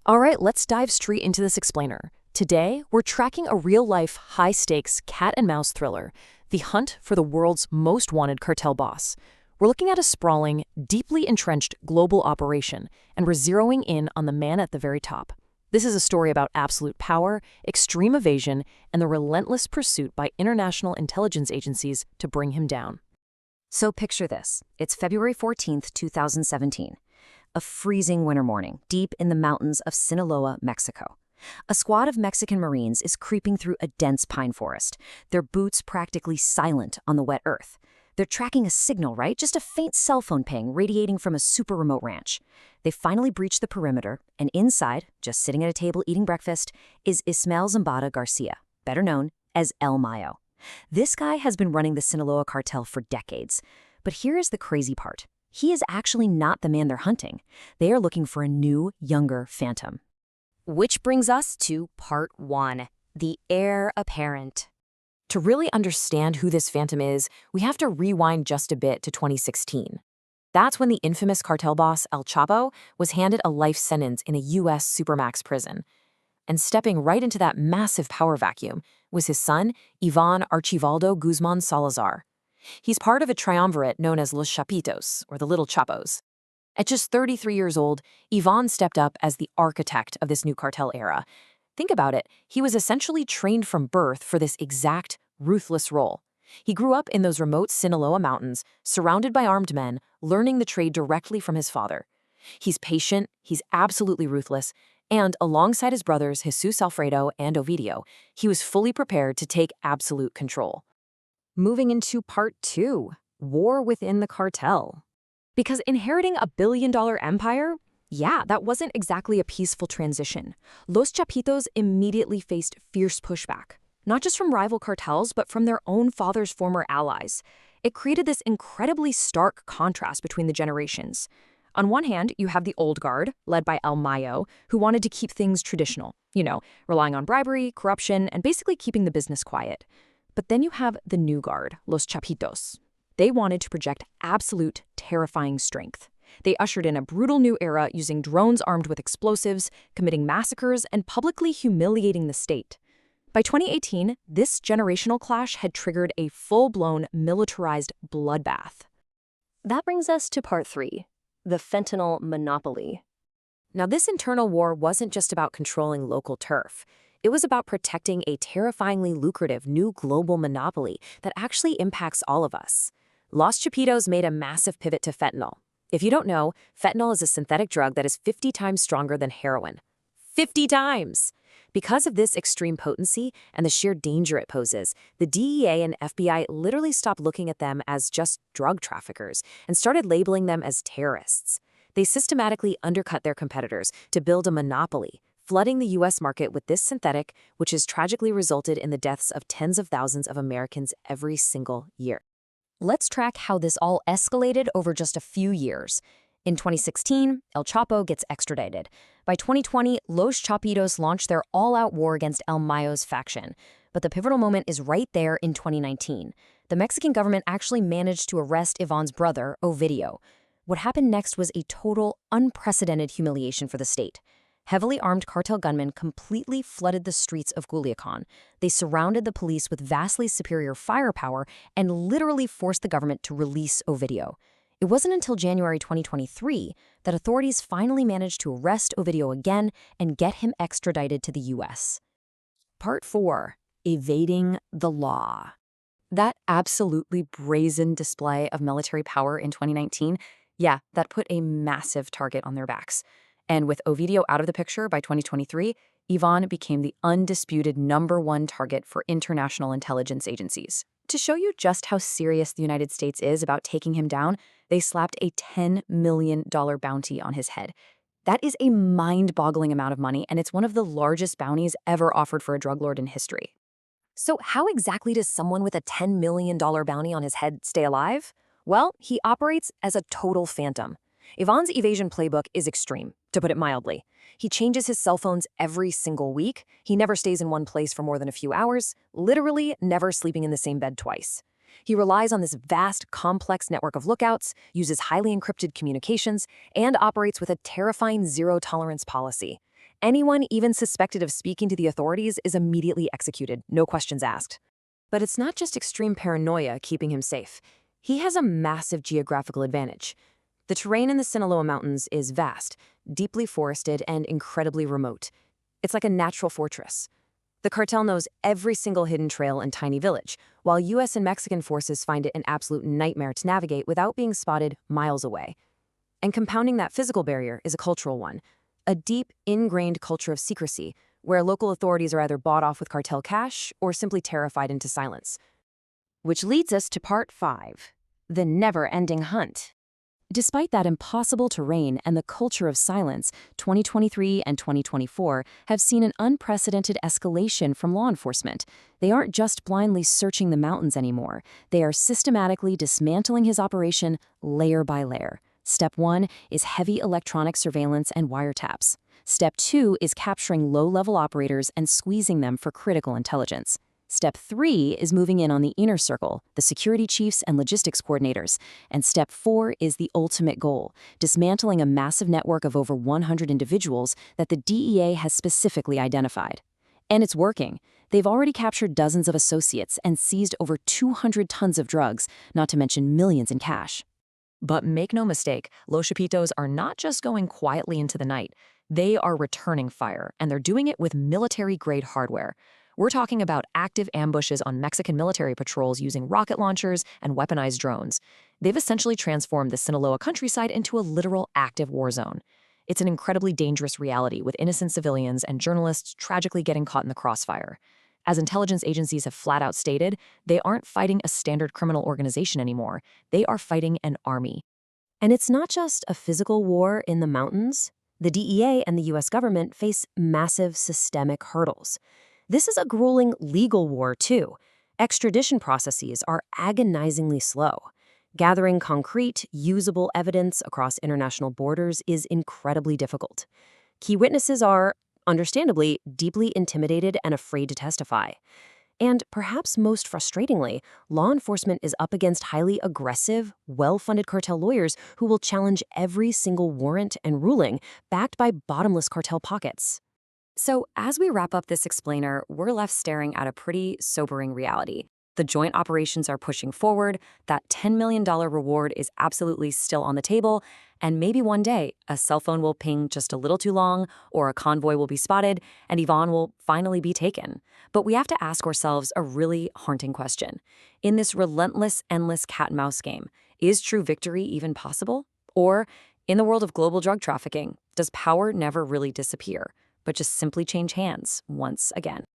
All right, let's dive straight into this explainer. Today, we're tracking a real-life, high-stakes cat-and-mouse thriller, the hunt for the world's most wanted cartel boss. We're looking at a sprawling, deeply entrenched global operation, and we're zeroing in on the man at the very top. This is a story about absolute power, extreme evasion, and the relentless pursuit by international intelligence agencies to bring him down. So picture this. It's February 14th, 2017. A freezing winter morning, deep in the mountains of Sinaloa, Mexico. A squad of Mexican Marines is creeping through a dense pine forest, their boots practically silent on the wet earth. They're tracking a signal, right? Just a faint cell phone ping radiating from a super remote ranch. They finally breach the perimeter, and inside, just sitting at a table eating breakfast, is Ismael Zambada Garcia, better known as El Mayo. This guy has been running the Sinaloa Cartel for decades. But here is the crazy part. He is actually not the man they're hunting. They are looking for a new, younger phantom. Which brings us to part 1, the heir apparent. To really understand who this phantom is, we have to rewind just a bit to 2016. That's when the infamous cartel boss, El Chapo, was handed a life sentence in a U.S. supermax prison. And stepping right into that massive power vacuum was his son, Iván Archivaldo Guzmán Salazar. He's part of a triumvirate known as Los Chapitos, or the Little Chapos. At just 33 years old, Iván stepped up as the architect of this new cartel era. Think about it, he was essentially trained from birth for this exact, ruthless role. He grew up in those remote Sinaloa mountains, surrounded by armed men, learning the trade directly from his father. He's patient, he's absolutely ruthless, and alongside his brothers Jesus Alfredo and Ovidio, he was fully prepared to take absolute control. Moving into part 2, war within the cartel. Because inheriting a billion-dollar empire, that wasn't exactly a peaceful transition. Los Chapitos immediately faced fierce pushback, not just from rival cartels, but from their own father's former allies. It created this incredibly stark contrast between the generations. On one hand, you have the old guard, led by El Mayo, who wanted to keep things traditional, relying on bribery, corruption, and basically keeping the business quiet. But then you have the new guard, Los Chapitos. They wanted to project absolute, terrifying strength. They ushered in a brutal new era using drones armed with explosives, committing massacres, and publicly humiliating the state. By 2018, this generational clash had triggered a full-blown militarized bloodbath. That brings us to part 3, the fentanyl monopoly. Now, this internal war wasn't just about controlling local turf. It was about protecting a terrifyingly lucrative new global monopoly that actually impacts all of us. Los Chapitos made a massive pivot to fentanyl. If you don't know, fentanyl is a synthetic drug that is 50 times stronger than heroin. 50 times! Because of this extreme potency and the sheer danger it poses, the DEA and FBI literally stopped looking at them as just drug traffickers and started labeling them as terrorists. They systematically undercut their competitors to build a monopoly, flooding the U.S. market with this synthetic, which has tragically resulted in the deaths of tens of thousands of Americans every single year. Let's track how this all escalated over just a few years. In 2016, El Chapo gets extradited. By 2020, Los Chapitos launched their all-out war against El Mayo's faction. But the pivotal moment is right there in 2019. The Mexican government actually managed to arrest Iván's brother, Ovidio. What happened next was a total, unprecedented humiliation for the state. Heavily armed cartel gunmen completely flooded the streets of Culiacán. They surrounded the police with vastly superior firepower and literally forced the government to release Ovidio. It wasn't until January 2023 that authorities finally managed to arrest Ovidio again and get him extradited to the U.S. Part 4. Evading the law. That absolutely brazen display of military power in 2019, that put a massive target on their backs. And with Ovidio out of the picture by 2023, Iván became the undisputed #1 target for international intelligence agencies. To show you just how serious the United States is about taking him down, they slapped a $10 million bounty on his head. That is a mind-boggling amount of money, and it's one of the largest bounties ever offered for a drug lord in history. So how exactly does someone with a $10 million bounty on his head stay alive? Well, he operates as a total phantom. Iván's evasion playbook is extreme, to put it mildly. He changes his cell phones every single week. He never stays in one place for more than a few hours, literally never sleeping in the same bed twice. He relies on this vast, complex network of lookouts, uses highly encrypted communications, and operates with a terrifying zero-tolerance policy. Anyone even suspected of speaking to the authorities is immediately executed, no questions asked. But it's not just extreme paranoia keeping him safe. He has a massive geographical advantage. The terrain in the Sinaloa Mountains is vast, deeply forested, and incredibly remote. It's like a natural fortress. The cartel knows every single hidden trail and tiny village, while US and Mexican forces find it an absolute nightmare to navigate without being spotted miles away. And compounding that physical barrier is a cultural one, a deep, ingrained culture of secrecy, where local authorities are either bought off with cartel cash or simply terrified into silence. Which leads us to part 5, the never-ending hunt. Despite that impossible terrain and the culture of silence, 2023 and 2024 have seen an unprecedented escalation from law enforcement. They aren't just blindly searching the mountains anymore. They are systematically dismantling his operation layer by layer. Step 1 is heavy electronic surveillance and wiretaps. Step 2 is capturing low-level operators and squeezing them for critical intelligence. Step 3 is moving in on the inner circle, the security chiefs and logistics coordinators. And Step 4 is the ultimate goal, dismantling a massive network of over 100 individuals that the DEA has specifically identified. And it's working. They've already captured dozens of associates and seized over 200 tons of drugs, not to mention millions in cash. But make no mistake, Los Chapitos are not just going quietly into the night. They are returning fire, and they're doing it with military-grade hardware. We're talking about active ambushes on Mexican military patrols using rocket launchers and weaponized drones. They've essentially transformed the Sinaloa countryside into a literal active war zone. It's an incredibly dangerous reality, with innocent civilians and journalists tragically getting caught in the crossfire. As intelligence agencies have flat out stated, they aren't fighting a standard criminal organization anymore. They are fighting an army. And it's not just a physical war in the mountains. The DEA and the US government face massive systemic hurdles. This is a grueling legal war, too. Extradition processes are agonizingly slow. Gathering concrete, usable evidence across international borders is incredibly difficult. Key witnesses are, understandably, deeply intimidated and afraid to testify. And perhaps most frustratingly, law enforcement is up against highly aggressive, well-funded cartel lawyers who will challenge every single warrant and ruling backed by bottomless cartel pockets. So, as we wrap up this explainer, we're left staring at a pretty sobering reality. The joint operations are pushing forward, that $10 million reward is absolutely still on the table, and maybe one day a cell phone will ping just a little too long, or a convoy will be spotted, and Iván will finally be taken. But we have to ask ourselves a really haunting question. In this relentless, endless cat-and-mouse game, is true victory even possible? Or, in the world of global drug trafficking, does power never really disappear, but just simply change hands once again?